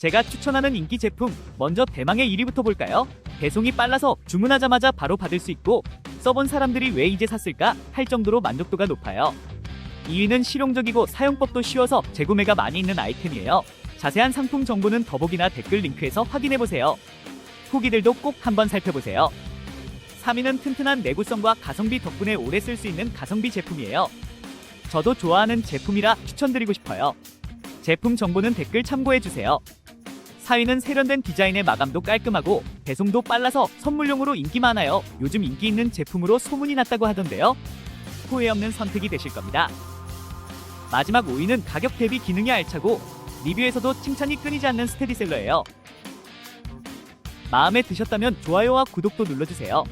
제가 추천하는 인기 제품, 먼저 대망의 1위부터 볼까요? 배송이 빨라서 주문하자마자 바로 받을 수 있고 써본 사람들이 왜 이제 샀을까 할 정도로 만족도가 높아요. 2위는 실용적이고 사용법도 쉬워서 재구매가 많이 있는 아이템이에요. 자세한 상품 정보는 더보기나 댓글 링크에서 확인해보세요. 후기들도 꼭 한번 살펴보세요. 3위는 튼튼한 내구성과 가성비 덕분에 오래 쓸 수 있는 가성비 제품이에요. 저도 좋아하는 제품이라 추천드리고 싶어요. 제품 정보는 댓글 참고해주세요. 4위는 세련된 디자인의 마감도 깔끔하고 배송도 빨라서 선물용으로 인기 많아요. 요즘 인기 있는 제품으로 소문이 났다고 하던데요. 후회 없는 선택이 되실 겁니다. 마지막 5위는 가격 대비 기능이 알차고 리뷰에서도 칭찬이 끊이지 않는 스테디셀러예요. 마음에 드셨다면 좋아요와 구독도 눌러주세요.